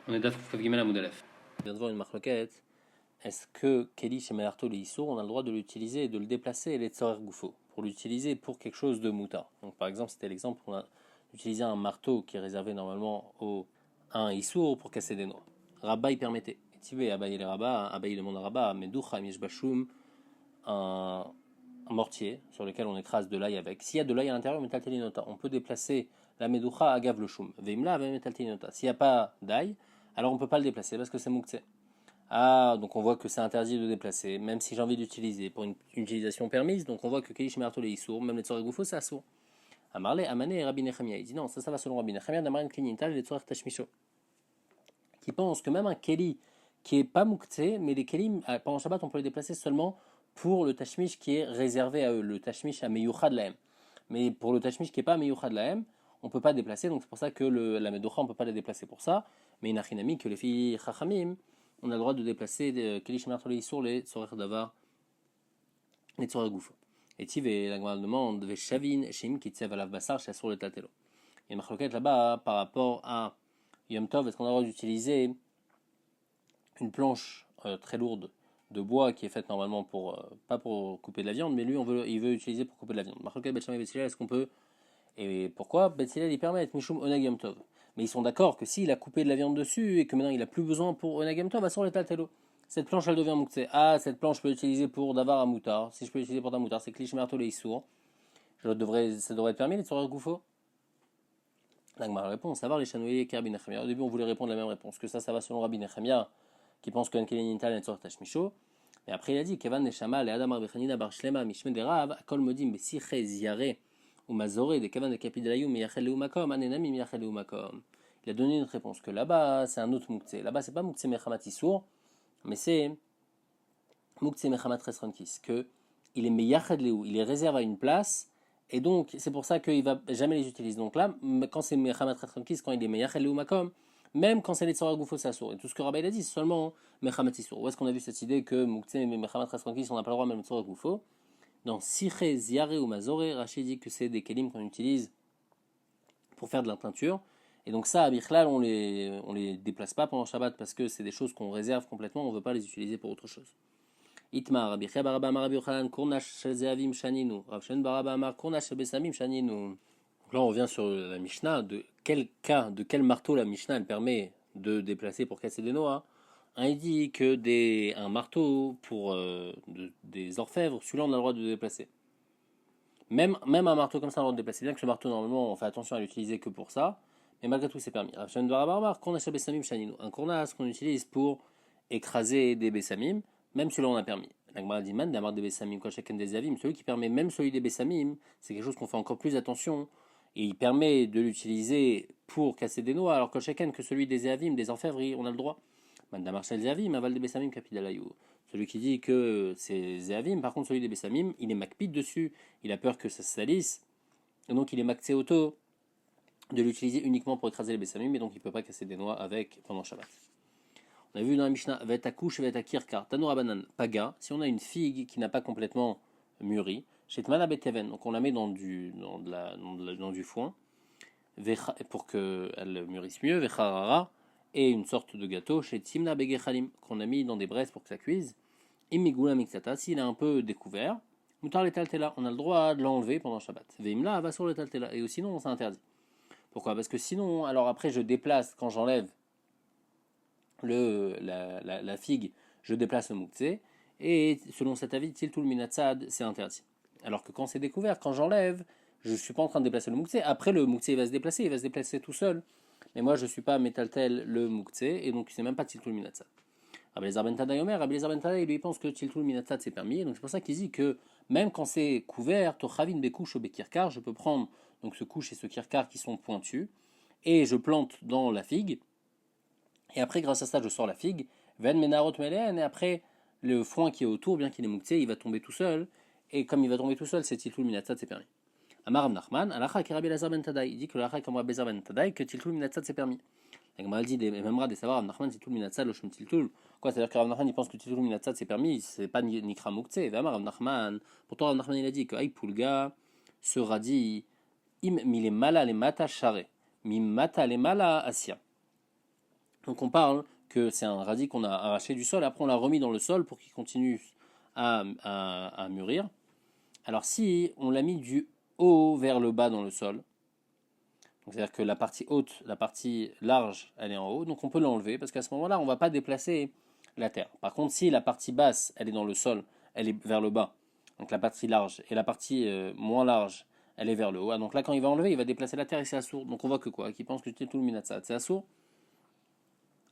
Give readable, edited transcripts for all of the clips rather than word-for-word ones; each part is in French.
On est Daf Kufat Gimel Amoud Aleph. On vient de voir une marloquette. Est-ce que Keli chez Melarto le Issour, on a le droit de l'utiliser et de le déplacer et les Tzorer Goufo pour l'utiliser pour quelque chose de mouta? Donc par exemple, c'était l'exemple où on a utilisé un marteau qui est réservé normalement à un Issour pour casser des noix. Rabat il permettait. Tibé Abaye le Rabat, Abaye le monde Rabat, Medoucha Mishbashum, un mortier sur lequel on écrase de l'ail avec. S'il y a de l'ail à l'intérieur, metaltelinota, on peut déplacer la Medoucha à Gav le Shum. Veimla avec metaltelinota. S'il n'y a pas d'ail, alors on ne peut pas le déplacer parce que c'est mouktsé. Ah, donc on voit que c'est interdit de déplacer, même si j'ai envie d'utiliser pour une utilisation permise. Donc on voit que Keish Mertole est sourd, même les Tzorek Goufo, c'est assourd. Amarle, Amane et Rabbi Nechemia. Il dit non, ça va selon Rabbi Nechemia, d'Amarin Klinintal et les Tzorek Tashmisho. Qui pense que même un Keli qui est pas mouktsé, mais les Kelim, pendant Shabbat, on peut les déplacer seulement pour le Tashmish qui est réservé à eux, le Tashmish à Meyucha de la M. Mais pour le Tashmish qui n'est pas à Meyucha de la M, on ne peut pas déplacer, donc c'est pour ça que la Medocha, on ne peut pas la déplacer pour ça. Mais Inachinami, que les filles Chachamim, on a le droit de déplacer Kelish Mertole sur les Tzorer Davar, les Tzorer Goufo. Et Tiv et la Gemara demande Veshavin, Shim, Kitsev Alav Basar, sur le Tatelo. Il y a une marloquette là-bas par rapport à Yom Tov, est-ce qu'on a le droit d'utiliser une planche très lourde de bois qui est faite normalement pas pour couper de la viande, mais lui il veut utiliser pour couper de la viande. Marloquette Betchamay Betsilel, est-ce qu'on peut? Et pourquoi Betsilel il permet Mishum Onag Yom Tov. Mais ils sont d'accord que s'il a coupé de la viande dessus et que maintenant il n'a plus besoin pour Onag Yom Tov, va sur le Tatelo. Cette planche elle devient mouktsé. Ah, cette planche je peux l'utiliser pour Davar à Moutar. Si je peux l'utiliser pour Davar c'est Klish Merto le Issour. Ça devrait être permis les Tzorer Goufo. L'Agmara répond, savoir les chanouillés et Rabbi Nechemia. Au début on voulait répondre la même réponse, que ça va selon Rabbi Nechemia, qui pense que Enkelin Intal et Tzor Tashmisho. Mais après il a dit, Kevan Neshama, le Adam Arbechanina Bar Shlema, Mishme de Rav, Akol Modim, Besiche Ziare, ou Mazore, de Kevan de Kapidalayou, Miyachel Leumakom, Anenami Miyachel Leumakom. Il a donné une réponse que là-bas c'est un autre Mouktsé. Là-bas c'est pas Mouktsé Mechamat Issour, mais c'est Mouktsé Mechamat Resrankis, que il est Miyachel Leu, il est réservé à une place. Et donc, c'est pour ça qu'il va jamais les utiliser. Donc là, quand c'est Mechamat Resrankis, quand il est Meyachel ou Makom, même quand c'est les Tzorah Goufo Sassour. Et tout ce que Rabbi a dit, c'est seulement Mechamat Issour. Où est-ce qu'on a vu cette idée que Mouktsé et Mechamat Resrankis, on n'a pas le droit même Tzorah Goufo? Dans Siche, Ziare ou Mazore, Rachid dit que c'est des kelim qu'on utilise pour faire de la teinture. Et donc ça, à Bichlal, on les déplace pas pendant Shabbat parce que c'est des choses qu'on réserve complètement, on ne veut pas les utiliser pour autre chose. Itmar, Rabbi Chia Baraba Amar Rabbi Yochanan, Kurnash Shel Zeavim Shaninu, Rav Shen Baraba Amar, Kurnash Shel Besamim Shaninu. Donc là, on revient sur la Mishnah, de quel cas, de quel marteau la Mishnah elle permet de déplacer pour casser des noix. Il dit que un marteau pour des orfèvres, celui-là on a le droit de déplacer. Même un marteau comme ça, on a le droit de déplacer. Bien que ce marteau, normalement, on fait attention à l'utiliser que pour ça, mais malgré tout, c'est permis. Rav Shen Baraba Amar, Kurnash Shel Besamim Shaninu. Un kurnas qu'on utilise pour écraser des bessamim, même celui-là on a permis. L'Agmara dit man d'avoir des bessamim quand chacun des avim, celui qui permet même celui des bessamim, c'est quelque chose qu'on fait encore plus attention, et il permet de l'utiliser pour casser des noix, alors que chacun que celui des avim, des orfèvreries, on a le droit. Man d'avoir des avim, aval des bessamim kapidalayou. Celui qui dit que c'est zéavim, par contre celui des bessamim, il est makpid dessus, il a peur que ça se salisse, et donc il est maktsé auto de l'utiliser uniquement pour écraser les bessamim, et donc il ne peut pas casser des noix avec pendant Shabbat. On a vu dans la Mishnah, Vetakush Vetakirkar, Tanourabanan, Paga, si on a une figue qui n'a pas complètement mûri, Shetmana Beteven, donc on la met dans du foin, pour qu'elle mûrisse mieux, Vecharara, et une sorte de gâteau, chez Timna Begechalim, qu'on a mis dans des braises pour que ça cuise, Imigula Mixata, s'il est un peu découvert, Mutar Letaltela, on a le droit de l'enlever pendant Shabbat. Veimla va sur Letaltela, et sinon c'est interdit. Pourquoi? Parce que sinon, alors après je déplace, quand j'enlève la figue, je déplace le mouktsé, et selon cet avis, tiltul minatsad, c'est interdit. Alors que quand c'est découvert, quand j'enlève, je ne suis pas en train de déplacer le mouktsé. Après, le mouktsé il va se déplacer tout seul. Mais moi, je ne suis pas métaltel le mouktsé, et donc c'est même pas tiltul minatsad. Rabbi Elazar ben Tadai Omer, Rabbi Elazar ben Tadai, lui, pense que tiltul minatsad c'est permis, et donc c'est pour ça qu'il dit que même quand c'est couvert, tochavin bekouche au bekirkar, je peux prendre donc ce couche et ce kirkar qui sont pointus, et je plante dans la figue. Et après, grâce à ça, je sors la figue. Ven menarot melen. Et après, le foin qui est autour, bien qu'il est mouktsé, il va tomber tout seul. Et comme il va tomber tout seul, c'est tiltul minatsad, c'est permis. Amar Rav Nachman, alacha ki Rabbi Elazar ben Tadai. Il dit que l'alacha comme Rabbi Elazar ben Tadai, que tiltul minatsad, c'est permis. La Gemara dit, même des savoirs, Rav Nachman, tiltul minatsad, le shum tiltul. Quoi, c'est-à-dire que Rav Nachman, il pense que tiltul minatsad, c'est permis, c'est pas nikra mouktsé. Amar Rav Nachman, pourtant Rav Nachman, il a dit que Aïpulga sera dit, im mile mala le mata share, mim mata le mala asya. Donc on parle que c'est un radis qu'on a arraché du sol, après on l'a remis dans le sol pour qu'il continue à mûrir. Alors si on l'a mis du haut vers le bas dans le sol, c'est-à-dire que la partie haute, la partie large, elle est en haut, donc on peut l'enlever parce qu'à ce moment-là, on ne va pas déplacer la terre. Par contre, si la partie basse, elle est dans le sol, elle est vers le bas, donc la partie large, et la partie moins large, elle est vers le haut. Ah, donc là, quand il va enlever, il va déplacer la terre et c'est assourd. Donc on voit que quoi? Qui pense que c'est tout le minatsat, c'est assourd.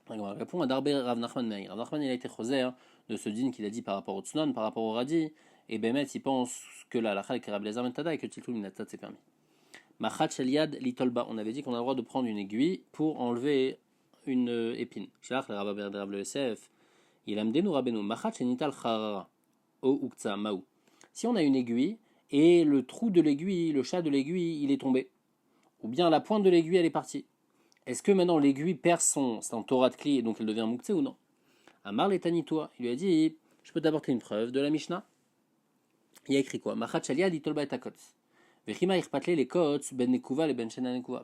On va répondre à Darbe Rav Nachman Meir. Rav Nachman, il a été choser de ce din qu'il a dit par rapport au Tznon, par rapport au Radi, et Bemet, il pense que là, la Chal Kerab Lezer Mentada et que Tiltul Minatsat c'est permis. Machat Sheliad Litolba, on avait dit qu'on a le droit de prendre une aiguille pour enlever une épine. Shalach le Rabba Berderav le SF, il amdenu Rabbeinu, Machat Shenital Charara, O Uktsa Maou. Si on a une aiguille et le trou de l'aiguille, le chat de l'aiguille, il est tombé, ou bien la pointe de l'aiguille elle est partie, est-ce que maintenant l'aiguille perd c'est un Torah de Kli et donc elle devient Mouktsé ou non? Amar Letanitoa, il lui a dit, je peux t'apporter une preuve de la Mishnah. Il y a écrit quoi? Machat Sheliad Litolba et Akotz. Ben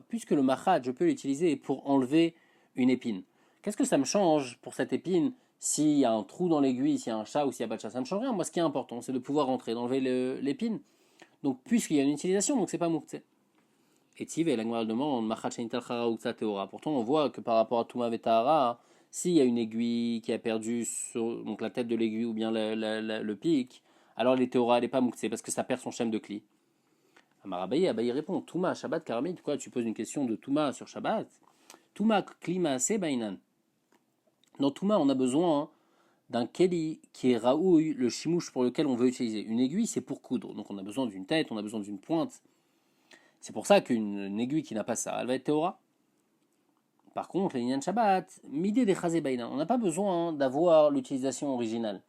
puisque le machad, je peux l'utiliser pour enlever une épine. Qu'est-ce que ça me change pour cette épine s'il y a un trou dans l'aiguille, s'il y a un chat ou s'il n'y a pas de chat? Ça ne me change rien. Moi, ce qui est important, c'est de pouvoir rentrer, d'enlever l'épine. Donc, puisqu'il y a une utilisation, donc c'est pas mouktsé. Et Tiv et la demande machat shenital chara ou teora. Pourtant, on voit que par rapport à Touma Vetahara, s'il y a une aiguille qui a perdu donc la tête de l'aiguille ou bien le pic, alors les théora, elle n'est pas mouktsé parce que ça perd son shem de Kli. Abaye répond Touma, Shabbat, Karamid. Quoi, tu poses une question de Touma sur Shabbat? Touma, Klima, Sebainan. Dans Touma, on a besoin d'un Keli qui est Raoui, le chimouche pour lequel on veut utiliser. Une aiguille, c'est pour coudre. Donc on a besoin d'une tête, on a besoin d'une pointe. C'est pour ça qu'une aiguille qui n'a pas ça, elle va être Théora. Par contre, les Nyan Shabbat, Midé des Chazebainan. On n'a pas besoin d'avoir l'utilisation originale.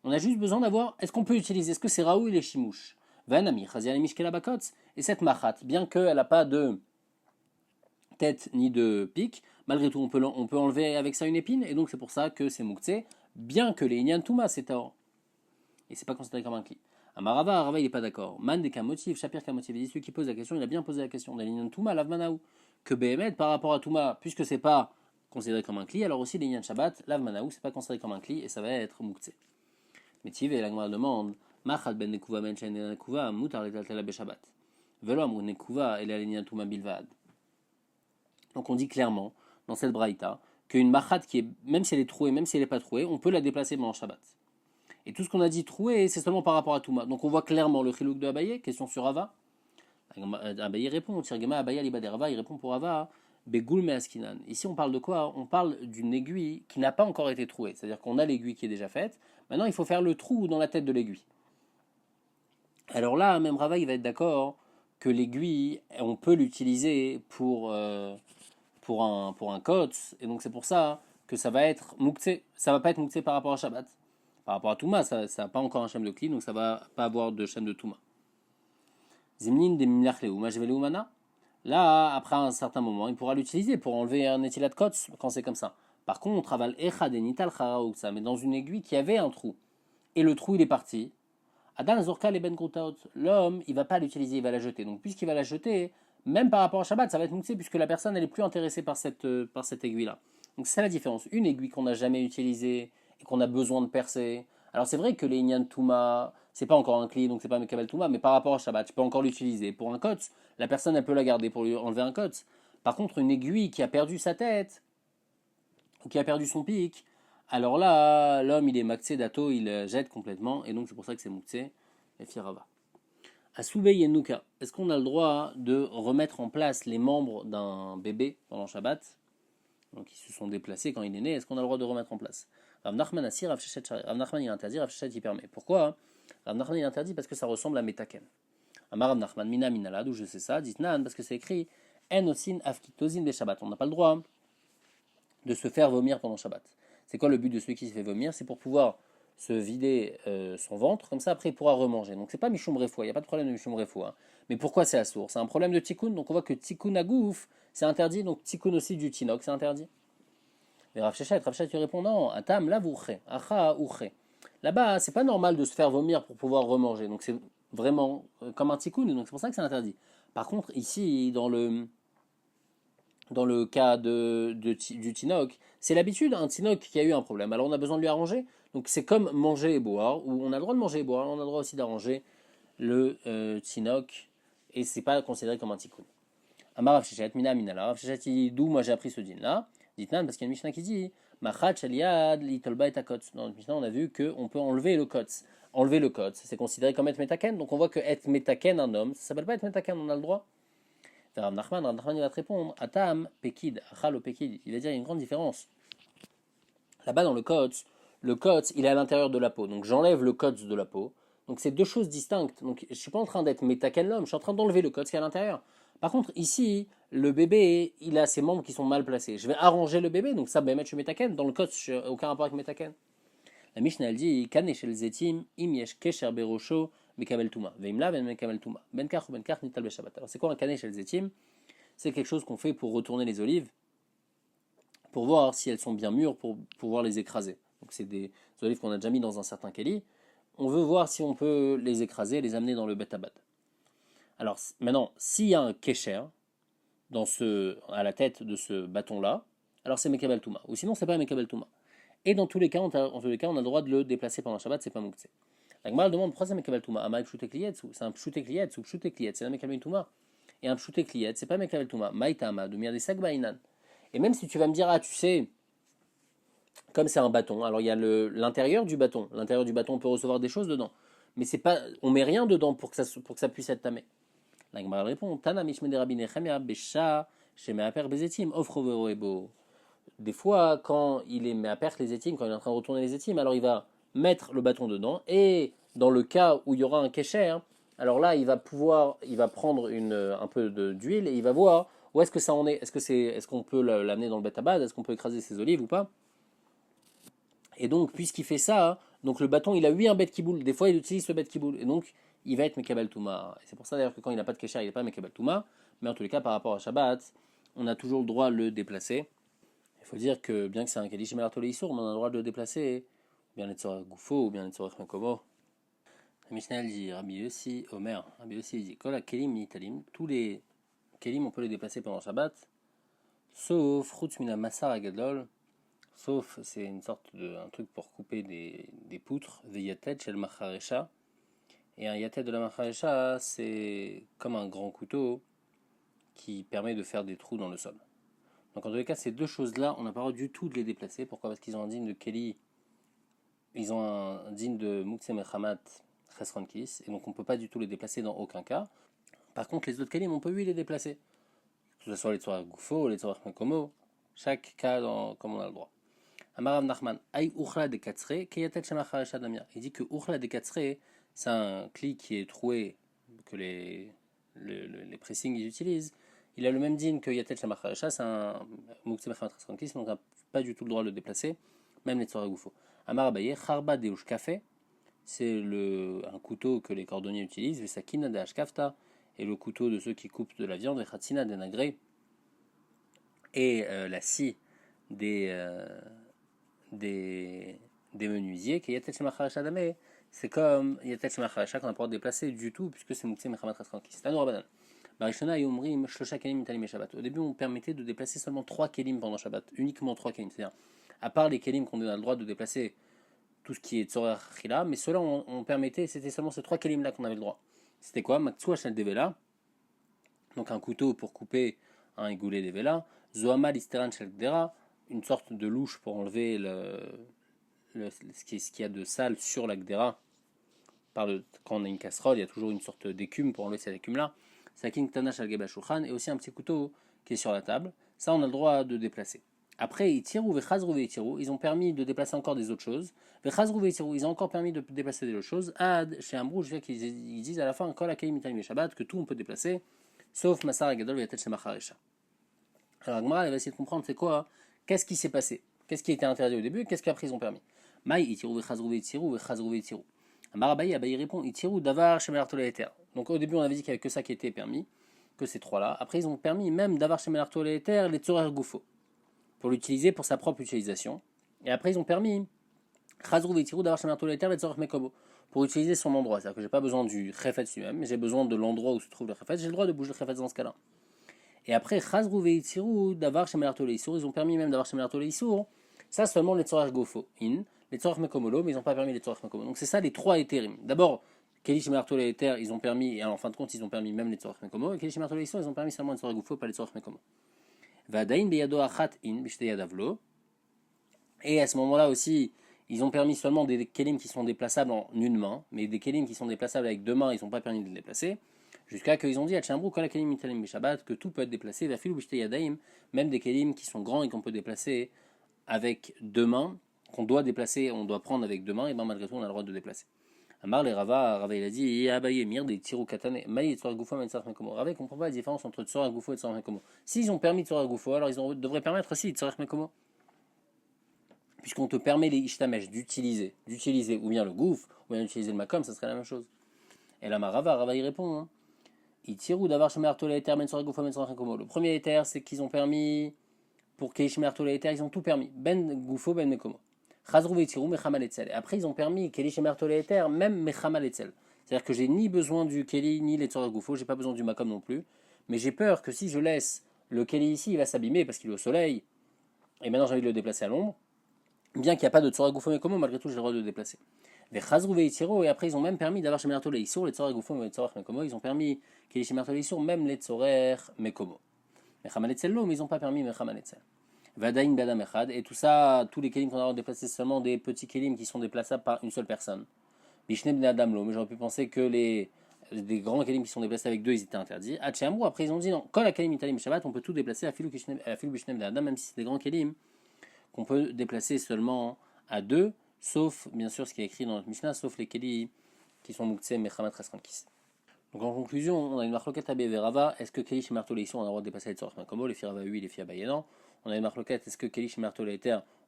On a juste besoin d'avoir, est-ce qu'on peut utiliser, est-ce que c'est Raoui les chimouches? Et cette machat, bien qu'elle n'a pas de tête ni de pic, malgré tout, on peut enlever avec ça une épine, et donc c'est pour ça que c'est mouktsé, bien que les Inyan Touma, c'est or. Et c'est pas considéré comme un cli. Amarava, Arava, il n'est pas d'accord. Man de Kamotiv, Shapir Kamotiv, il dit celui qui pose la question, il a bien posé la question. L'Inyan Touma, Lavmanaou. Que Behemet, par rapport à Touma, puisque c'est pas considéré comme un cli, alors aussi l'Inyan Shabbat, Lavmanaou, c'est pas considéré comme un cli, et ça va être mouktsé. Mais Tiv et la demande. Machad ben nekuva ben chen nekuva mutar letaltela beshabbat. Velo amru nekuva et la lignatuma bilvad. Donc on dit clairement dans cette braïta qu'une machad qui est, même si elle est trouée, même si elle n'est pas trouée, on peut la déplacer pendant Shabbat. Et tout ce qu'on a dit troué, c'est seulement par rapport à Touma. Donc on voit clairement le chilouk de Abaye, question sur Rava. Abaye répond, Tirgema Abaye Libade Rava, il répond pour Rava, Begoul Measkinan. Ici on parle de quoi? On parle d'une aiguille qui n'a pas encore été trouée. C'est-à-dire qu'on a l'aiguille qui est déjà faite. Maintenant il faut faire le trou dans la tête de l'aiguille. Alors là, même Rava, il va être d'accord que l'aiguille, on peut l'utiliser pour un kotz, et donc c'est pour ça que ça va être mouktsé. Ça va pas être mouktsé par rapport à Shabbat. Par rapport à Touma, ça n'a pas encore un shem de kli, donc ça va pas avoir de shem de Touma. Zimnin de Mimlachleu, Majveleu Mana. Là, après un certain moment, il pourra l'utiliser pour enlever un étilat de kotz quand c'est comme ça. Par contre, aval echad et nital chara uksa, mais dans une aiguille qui avait un trou, et le trou il est parti. Adan Zorka les ben Groutaot, l'homme, il va pas l'utiliser, il va la jeter. Donc, puisqu'il va la jeter, même par rapport à Shabbat, ça va être moussé, puisque la personne, elle est plus intéressée par cette aiguille-là. Donc, c'est ça la différence. Une aiguille qu'on n'a jamais utilisée et qu'on a besoin de percer. Alors, c'est vrai que les Inyan Touma, c'est pas encore un cli, donc c'est pas Mekabel Touma, mais par rapport à Shabbat, tu peux encore l'utiliser. Pour un kotz, la personne, elle peut la garder pour lui enlever un kotz. Par contre, une aiguille qui a perdu sa tête, ou qui a perdu son pic, alors là, l'homme, il est maksé dato, il jette complètement, et donc c'est pour ça que c'est mouktsé et firava. Asube Yenuka, est-ce qu'on a le droit de remettre en place les membres d'un bébé pendant Shabbat? Donc ils se sont déplacés quand il est né, est-ce qu'on a le droit de remettre en place? Rav Nachman assir, Rav Nachman il interdit, Rav Shechet il permet. Pourquoi? Rav Nachman il interdit parce que ça ressemble à Metaken. Amar Rav Nachman mina minala, d'où je sais ça, dit Nan, parce que c'est écrit En osin afkitozin be Shabbat. On n'a pas le droit de se faire vomir pendant Shabbat. C'est quoi le but de celui qui se fait vomir? C'est pour pouvoir se vider son ventre, comme ça après il pourra remanger. Donc c'est pas Mishum Refoua, il n'y a pas de problème de Mishum Refoua. Hein. Mais pourquoi c'est assourd? C'est un problème de tikkun, donc on voit que tikkun agouf, c'est interdit, donc tikkun aussi du tinok, c'est interdit. Mais Rav Shechet tu réponds non, atam la vouché, acha ouché. Là-bas, c'est pas normal de se faire vomir pour pouvoir remanger, donc c'est vraiment comme un tikkun, donc c'est pour ça que c'est interdit. Par contre, ici, dans le cas du Tinok, C'est l'habitude, un tzinok qui a eu un problème, alors on a besoin de lui arranger. Donc c'est comme manger et boire, où on a le droit de manger et boire, on a le droit aussi d'arranger le tzinok, et c'est pas considéré comme un tikkun. Amar Rav Shechet, mina minala. Rav Shechet, il dit d'où moi j'ai appris ce din là. Dites-nan, parce qu'il y a une Mishnah qui dit Machat shaliad litolba et akotz. Dans le Mishnah, on a vu qu'on peut enlever le kotz. Enlever le kotz, c'est considéré comme être metaken. Donc on voit que être metaken, un homme, ça s'appelle pas être metaken, on a le droit. Rav Nachman il va te répondre Atam, pekid, achal pekid. Il va dire il y a une grande différence. Là-bas dans le kotz, il est à l'intérieur de la peau. Donc j'enlève le kotz de la peau. Donc c'est deux choses distinctes. Donc je ne suis pas en train d'être metaken l'homme, je suis en train d'enlever le kotz qui est à l'intérieur. Par contre, ici, le bébé, il a ses membres qui sont mal placés. Je vais arranger le bébé, donc ça, je suis metaken. Dans le kotz, je n'ai aucun rapport avec metaken. La Mishnah, elle dit Kane shel zetim, im yesh kesher berosho, mekabel tuma. Veimla, ben mekabel tuma. Ben kach ou ben kach, nital beshabat. Alors c'est quoi un kane shel zetim? C'est quelque chose qu'on fait pour retourner les olives, pour voir si elles sont bien mûres, pour pouvoir les écraser. Donc c'est des olives qu'on a déjà mis dans un certain keli. On veut voir si on peut les écraser et les amener dans le betabad. Alors maintenant, s'il y a un kesher à la tête de ce bâton-là, alors c'est Mekabel Touma. Ou sinon, c'est pas Mekabel Touma. Et dans tous les cas, on a le droit de le déplacer pendant Shabbat, c'est pas Mouktsé. La Gemara demande pourquoi c'est Mekabel Touma. Amaï Pshoutek Lietz, c'est un Pshoutek Lietz ou Pshoutek Lietz, c'est un Mekabel Touma. Et un Pshoutek Lietz, c'est pas Mekabel Touma. Maïtama, de des Sagbainan. Et même si tu vas me dire, tu sais, comme c'est un bâton, alors il y a l'intérieur du bâton. L'intérieur du bâton, on peut recevoir des choses dedans. Mais c'est pas, on met rien dedans pour que ça puisse être tamé. La Gemara répond Tana mishme de Rabbi Nechemia besha shemeaper bezetim offre ebo. Des fois, quand il est meaper les étimes, quand il est en train de retourner les étimes, alors il va mettre le bâton dedans. Et dans le cas où il y aura un kesher, alors là, il va prendre un peu d'huile et il va voir où est-ce que ça en est. Est-ce qu'on peut l'amener dans le betabad? Est-ce qu'on peut écraser ses olives ou pas? Et donc, puisqu'il fait ça, donc le bâton, il a un bête kiboul. Des fois, il utilise ce bête kiboul. Et donc, il va être Mekabel Touma. Et c'est pour ça d'ailleurs que quand il n'a pas de Kesher, il n'est pas Mekabel Touma. Mais en tous les cas, par rapport à Shabbat, on a toujours le droit de le déplacer. Il faut dire que bien que c'est un Kadish Melartole Issour, on a le droit de le déplacer. Bien les Tzorach Goufo ou bien les Tzorach Mekomo. La Mishnah dit Rabbi Yossi, Omer. Rabbi Yossi dit Kol Kelim Nitalim. Tous les Kelim, on peut les déplacer pendant Shabbat. Sauf Chutz Mina Massar Agadol. Sauf, c'est une sorte un truc pour couper des poutres, des yatet chez le macharesha. Et un yatet de la macharesha, c'est comme un grand couteau qui permet de faire des trous dans le sol. Donc en tous les cas, ces deux choses-là, on n'a pas le droit du tout de les déplacer. Pourquoi? Parce qu'ils ont un digne de Keli, ils ont un digne de Mukse Mechamat Chesron Kis, et donc on ne peut pas du tout les déplacer dans aucun cas. Par contre, les autres Kelim, on peut oui les déplacer. Que ce soit les Tzorach Goufo, les Tzorach Mekomo, chaque cas comme on a le droit. Amarav Nachman, Aïe Uchla de Katsre, Keyatet Shemachar Damia. Il dit que Uchla de Katsre, c'est un cli qui est troué, que les pressings ils utilisent. Il a le même din que Yatet Shemachar, c'est un Moukse Mechamat Raskrantis, donc on n'a pas du tout le droit de le déplacer, même les Tzorah Goufo. Amar Abaye, Charba Deush Café, c'est un couteau que les cordonniers utilisent, Vesakina de Ashkafta, et le couteau de ceux qui coupent de la viande, Vechatsina de Nagré, et la scie des menuisiers, qui Yatet Shemachar Shadame, c'est comme Yatet Shemachar Shad qu'on n'a pas le droit de déplacer du tout, puisque c'est Moukse Mechamat Raskrantis. C'est un Rabanan. Barishona et Omrim, Shlosha Kelim Mitalim Shabbat. Au début, on permettait de déplacer seulement 3 Kelim pendant Shabbat, uniquement 3 Kelim. C'est-à-dire, à part les Kelim qu'on a le droit de déplacer tout ce qui est Tzorah Chila, mais ceux-là, on permettait, c'était seulement ces 3 Kelim-là qu'on avait le droit. C'était quoi? Matsua Shal Devela, donc un couteau pour couper un égoulet des Vela, Zoama Listeran Shal Gdera, une sorte de louche pour enlever ce qu'il y a de sale sur la Gdera. Quand on a une casserole, il y a toujours une sorte d'écume pour enlever cette écume-là. Sakin Tanash al Gebashulchan, et aussi un petit couteau qui est sur la table. Ça, on a le droit de déplacer. Après, ils ont permis de déplacer encore des autres choses. Ils ont encore permis de déplacer des autres choses. Ad, chez Ambrou, je veux qu'ils disent à la fin, que tout on peut déplacer, sauf Massar Agadol Yatet Shemacharesha. Alors, Agmara, elle va essayer de comprendre c'est quoi, qu'est-ce qui s'est passé, qu'est-ce qui a été interdit au début, qu'est-ce qu'après ils ont permis. Maï, Itirou, Abaye répond Itirou, Davar, Shemelartole Eter. Donc au début, on avait dit qu'il n'y avait que ça qui était permis, que ces trois-là. Après, ils ont permis même Davar, Shemelartole Eter, les Tzorer Goufo, pour l'utiliser pour sa propre utilisation. Et après, ils ont permis Chazrou Vetirou, Davar, Shemelartole Eter, les Tzorer Mekobo, pour utiliser son endroit. C'est-à-dire que j'ai pas besoin du Chefetz lui-même, mais j'ai besoin de l'endroit où se trouve le Chefetz. J'ai le droit de bouger le Chefetz dans ce cas-là. Et après, Chazru veitziru d'avar shemelarto leisur, ils ont permis même d'avoir shemelarto leisur, ça seulement les tzorach gofo, les tzorach mekomolo, mais ils n'ont pas permis les tzorach mekomo. Donc c'est ça les trois éterim. D'abord, Keli shemelarto leiter, ils ont permis, et en fin de compte, ils ont permis même les tzorach mekomo, et Keli shemelarto leisur, ils ont permis seulement les tzorach gofo, pas les tzorach mekomo. Vadain beyado achat in, bishte yadavlo. Et à ce moment-là aussi, ils ont permis seulement des kelim qui sont déplaçables en une main, mais des kelim qui sont déplaçables avec deux mains, ils n'ont pas permis de les déplacer. Jusqu'à qu'ils ont dit à Tchambrou, que tout peut être déplacé vers Filou Yadaim, même des kelim qui sont grands et qu'on peut déplacer avec deux mains, qu'on doit déplacer, on doit prendre avec deux mains, et bien malgré tout on a le droit de déplacer. Amar les Rava il a dit, Abaye mir des tirou katane, maï tsor goufo, maï tsor mekomo. Rava comprend pas la différence entre tsor goufo et tsor mekomo. S'ils ont permis tsor goufo, alors ils devraient permettre aussi tsor mekomo. Puisqu'on te permet les ishtamesh d'utiliser, ou bien le gouf, ou bien d'utiliser le makom, ça serait la même chose. Et là, Rava y répond, hein. Le premier éther, c'est qu'ils ont permis, pour Keishmer Toleter, ils ont tout permis. Ben Goufo, Ben Mekomo. Et après, ils ont permis Keishmer Toleter, même Mechamal Etzel. C'est-à-dire que j'ai ni besoin du Keli, ni les Tzorah Goufo, j'ai pas besoin du Makom non plus. Mais j'ai peur que si je laisse le Keli ici, il va s'abîmer parce qu'il est au soleil. Et maintenant, j'ai envie de le déplacer à l'ombre. Bien qu'il n'y a pas de Tzorah Goufo Mekomo, malgré tout, j'ai le droit de le déplacer. Et après ils ont même permis d'avoir chez Merto les Issour, les Tzorah Goufo et les Tzorah Mekomo, ils ont permis qu'il y ait chez Merto les Issour, même les Tzorah Mekomo. Mechamal lo, mais ils n'ont pas permis Mechamal Etzel. Vadain Badam Echad, et tout ça, tous les kelim qu'on a déplacés, c'est seulement des petits kelim qui sont déplaçables par une seule personne. Bishne Ben Adam lo, mais j'aurais pu penser que des grands kelim qui sont déplacés avec deux, ils étaient interdits. Hachamrou, après ils ont dit non, quand la kelim italim Shabbat, on peut tout déplacer à Filou Bishne Ben Adam, même si c'est des grands kelim, qu'on peut déplacer seulement à deux, sauf, bien sûr, ce qui est écrit dans notre Mishnah, sauf les kelim qui sont Mouktsé, Mechamat Raskankis. Donc en conclusion, on a une marloquette à Rava. Est-ce que Kelish et Marteau on a le droit de dépasser les Tzorach Mekomo, les Firava 8, les Fiabayenan? On a une marloquette, est-ce que Kelish et Marteau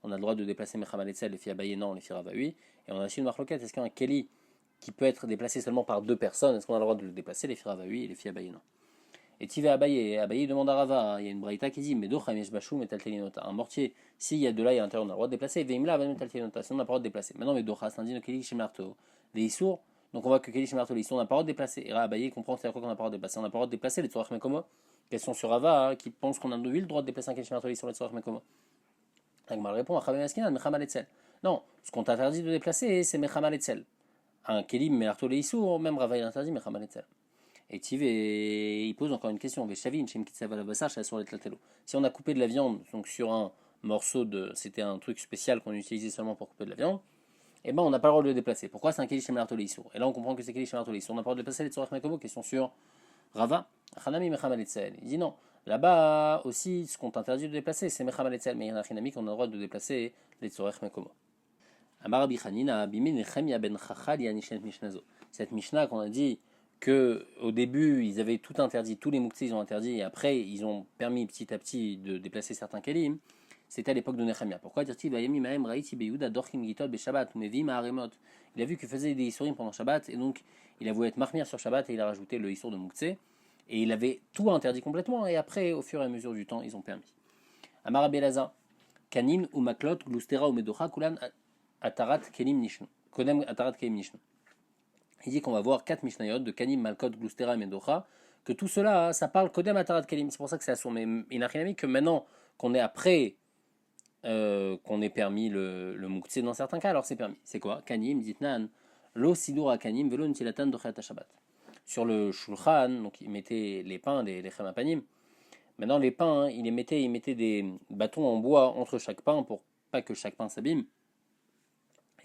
on a le droit de déplacer Mechamal Etzel, les Fiabayenan, les Firava 8? Et on a aussi une marloquette, est-ce qu'un Keli qui peut être déplacé seulement par deux personnes, est-ce qu'on a le droit de le déplacer, les Firava 8 et les Fiabayenan? Et Tive Abaye demande à Rava, il y a une braïta qui dit, mais un mortier, s'il y a de l'ail à l'intérieur, on a le droit de déplacer, Veimla, Metaltelinota, sinon on n'a pas le droit de déplacer. Maintenant, mais Docha, c'est un dit Kelish et Marteau, les Issour. Donc on voit que Kelish et Marteau, on n'a pas le droit de déplacer. Et Abaye comprend c'est à quoi qu'on n'a pas le droit de déplacer. On n'a pas le droit de déplacer les Tzorach Mekomo. Question sur Rava, qui pense qu'on a le droit de déplacer un Kelish et Marteau sur les Tzorach Mekomo. Agmal répond à Chavem Askinan, Mechamal Etzel. Non, ce qu'on t'interdit de déplacer, c'est Mechamal Etzel. Un Kelim, Marteau, les Issour, même Rava, il interdit Mechamal Etzel. Et il pose encore une question. Si on a coupé de la viande, donc sur un morceau c'était un truc spécial qu'on utilisait seulement pour couper de la viande, et ben on n'a pas le droit de le déplacer. Pourquoi c'est un Kelish Shemelarto Leissour? Et là on comprend que c'est Kelish Shemelarto Leissour. On n'a pas le droit de déplacer les Tzorach Mekomo, question sur Rava, Chanami Mechamal Etzel. Il dit non. Là-bas aussi, ce qu'on t'interdit de déplacer, c'est Mechamal Etzel, mais il y en a Chanami qu'on a le droit de déplacer les Tzorach Mekomo. Amar Rabbi Chanina, Bimin Nechemia ben Chachal Yanishnet Mishnazo. Cette Mishnah qu'on a dit que au début ils avaient tout interdit, tous les mouktsés ils ont interdit, et après ils ont permis petit à petit de déplacer certains kelim. C'était à l'époque de Nechemia. Pourquoi dire-t-il il a vu qu'il faisait des isurim pendant Shabbat, et donc il a voulu être marmir sur Shabbat, et il a rajouté le isur de mouktsé, et il avait tout interdit complètement, et après au fur et à mesure du temps ils ont permis. Amar Rabbi Elazar, Kanin ou Maklot, Glustera ou Medocha, Kulan Atarat Kelim Nishnu. Kodem Atarat Kelim Nishnu. Il dit qu'on va voir 4 Mishnayot de Kanim, Malkot, Glustera et Medocha, que tout cela, ça parle Kodem Atarat Kelim. C'est pour ça que c'est assourd. Mais il n'a rien mis que maintenant qu'on est après, qu'on ait permis le Mouktsé dans certains cas, alors c'est permis. C'est quoi? Kanim, Ditnan, Lo Sidur à Kanim, Velo Ntilatan Dochet Shabbat. Sur le Shulchan, donc il mettait les pains, les Chemapanim. Maintenant, les pains, hein, il mettait des bâtons en bois entre chaque pain pour pas que chaque pain s'abîme.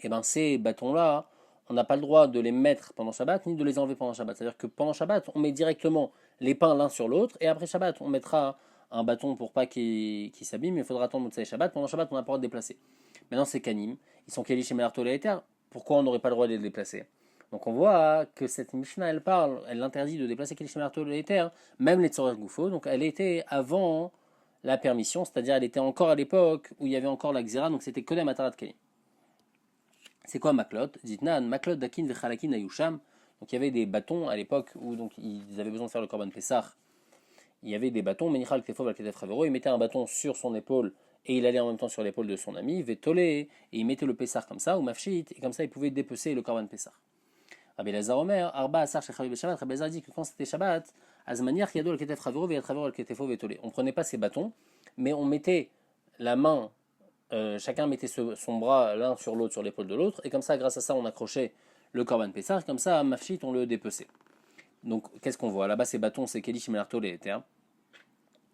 Et bien ces bâtons-là, on n'a pas le droit de les mettre pendant Shabbat ni de les enlever pendant Shabbat. C'est-à-dire que pendant Shabbat, on met directement les pains l'un sur l'autre, et après Shabbat, on mettra un bâton pour pas qu'il s'abîme, mais il faudra attendre Motsai Shabbat. Pendant Shabbat, on n'a pas le droit de déplacer. Maintenant, c'est Kanim, ils sont Kelish et Melarto Leiter, pourquoi on n'aurait pas le droit de les déplacer? Donc on voit que cette Mishnah, elle interdit de déplacer Kelish et Melarto Leiter, même les Tzorach Goufo, donc elle était avant la permission, c'est-à-dire elle était encore à l'époque où il y avait encore la Xéra, donc c'était Kodem Atarat Kelim. C'est quoi Maklot? Zitnan, Maklot Dakin Vechalakin Ayusham. Donc il y avait des bâtons à l'époque où donc, ils avaient besoin de faire le Korban Pessah. Il y avait des bâtons, Menichal Ktefov al Ketef Ravero, il mettait un bâton sur son épaule et il allait en même temps sur l'épaule de son ami, Vetolé, et il mettait le Pessah comme ça, ou Mafshit, et comme ça il pouvait dépecer le Korban Pessah. Rabbi Elazar Omer, Arba Asar Shechavi Shabbat, Rabbi Elazar dit que quand c'était Shabbat, Azmaniach Yado al Ketef Ravero Ve'Yatravero al Ketefo Ve'Tolé. On prenait pas ces bâtons, mais on mettait la main, chacun mettait son bras l'un sur l'autre, sur l'épaule de l'autre, et comme ça, grâce à ça, on accrochait le Korban Pessah, comme ça, à Mafshit, on le dépeçait. Donc, qu'est-ce qu'on voit? Là-bas, ces bâtons, c'est Keli Shimelarto les terres.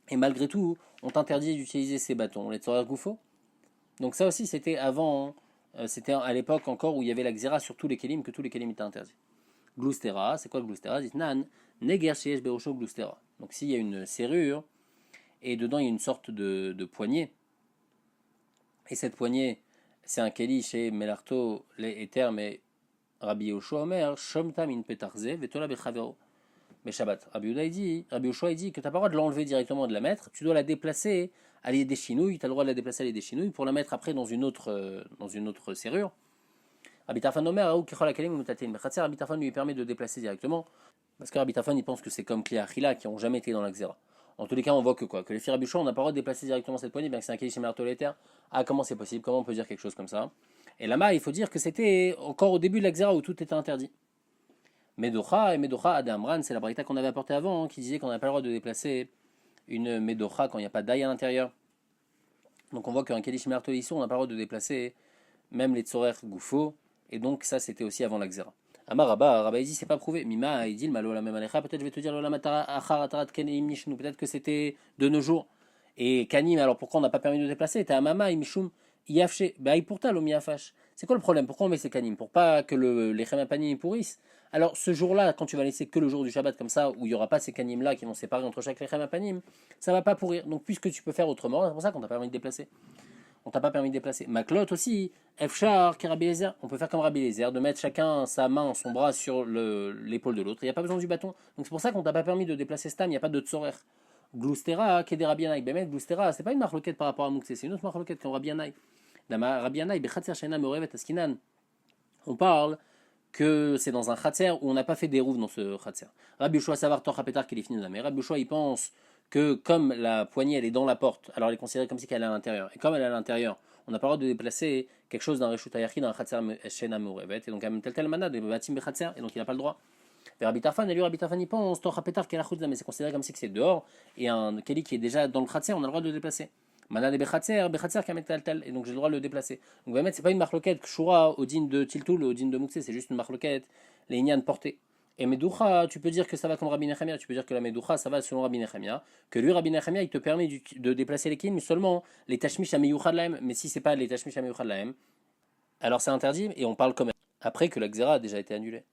Et malgré tout, on t'interdit d'utiliser ces bâtons, les Tzorer Goufo. Donc, ça aussi, c'était avant, c'était à l'époque encore où il y avait la Xéra sur tous les Kelim, que tous les Kelim étaient interdits. Gloustera, c'est quoi le Gloustera? Dit Nan, Neger Sheesh Berosho Gloustera. Donc, s'il y a une serrure, et dedans, il y a une sorte de poignée, et cette poignée, c'est un Keli chez Melarto, les Éthers, mais Rabbi Yoshua Omer, Shomta min petarze, vetola bechavero. Mais Shabbat, Rabbi Yoshua dit que tu n'as pas le droit de l'enlever directement et de la mettre, tu dois la déplacer à des chinouilles, tu as le droit de la déplacer à des chinouilles pour la mettre après dans une autre serrure. Rabbi Tarfon Omer, Aou Kichol Akelim Mutatin Bechatzer, Rabbi Tarfon lui permet de déplacer directement, parce que Rabbi Tarfon il pense que c'est comme Kli Achila qui n'ont jamais été dans la Xéra. En tous les cas, on voit que quoi? Que les filles Rabbi Yoshua, on n'a pas le droit de déplacer directement cette poignée, bien que c'est un Keli Shemelarto l'éther. Ah, comment c'est possible? Comment on peut dire quelque chose comme ça? Et là-bas, il faut dire que c'était encore au début de la Xéra où tout était interdit. Medocha et Medocha Adamran, c'est la braïta qu'on avait apportée avant, qui disait qu'on n'a pas le droit de déplacer une Medocha quand il n'y a pas d'ail à l'intérieur. Donc on voit qu'un Keli Shemelarto ici, on n'a pas le droit de déplacer même les Tzorer Goufo, et donc ça c'était aussi avant la Xéra. Amar Rabba, il dit c'est pas prouvé. Mima, il dit le malo la même alecha, peut-être je vais te dire peut-être que c'était de nos jours. Et Kanim, alors pourquoi on n'a pas permis de déplacer? T'as Amama, Imishum, Yafche, Baïpourta, l'Omiafash. C'est quoi le problème? Pourquoi on met ces Kanim? Pour pas que les Chemapanim pourrissent. Alors ce jour-là, quand tu vas laisser que le jour du Shabbat comme ça, où il n'y aura pas ces Kanim là qui vont séparer entre chaque Chemapanim, ça va pas pourrir. Donc puisque tu peux faire autrement, c'est pour ça qu'on t'a pas permis de déplacer. On t'a pas permis de déplacer. Maklot aussi, Efchar, Rabbi Eliezer. On peut faire comme Rabbi Eliezer, de mettre chacun sa main, son bras sur l'épaule de l'autre. Il n'y a pas besoin du bâton. Donc c'est pour ça qu'on t'a pas permis de déplacer Stam, il n'y a pas de tzorer. Gloustera, Kede Rabbi Yanaï. Ben, Gloustera, c'est pas une marloquette par rapport à Moukse, c'est une autre marloquette comme Rabbi Yanaï. Rabbi Yanaï, Bechatzer Shena Meorevet Askinan. On parle que c'est dans un khatser où on n'a pas fait des rouves dans ce khatser. Rabbi Yoshua Savar Torah Petar Kelifni Dame. Rabbi Yoshua, il pense que comme la poignée elle est dans la porte, alors elle est considérée comme si elle est à l'intérieur. Et comme elle est à l'intérieur, on n'a pas le droit de déplacer quelque chose d'un Reshut Hayachid dans un khatser Shena Meorevet. Et donc, tel manade, de Batim Bechatser, et donc il n'a pas le droit. Et Rabbi Tarfon, il pense, Torah Petar Kelachut Dame, c'est considéré comme si c'est dehors, et un Keli qui est déjà dans le khatser, on a le droit de le déplacer. Mana de Bechatzer Kamet Taltal, et donc j'ai le droit de le déplacer. Donc va mettre, c'est pas une marloquette Kshura au din de Tiltul, au din de Moukse, c'est juste une marloquette, les Inyan portée. Et Medoucha, tu peux dire que ça va comme Rabbi Nechemia, tu peux dire que la Medoucha, ça va selon Rabbi Nechemia, que lui, Rabbi Nechemia, il te permet de déplacer les kin, mais seulement les Tashmish Ameyuchad Lahem, mais si c'est pas les Tashmish Ameyuchad Lahem, alors c'est interdit, et on parle comme après que la Xéra a déjà été annulée.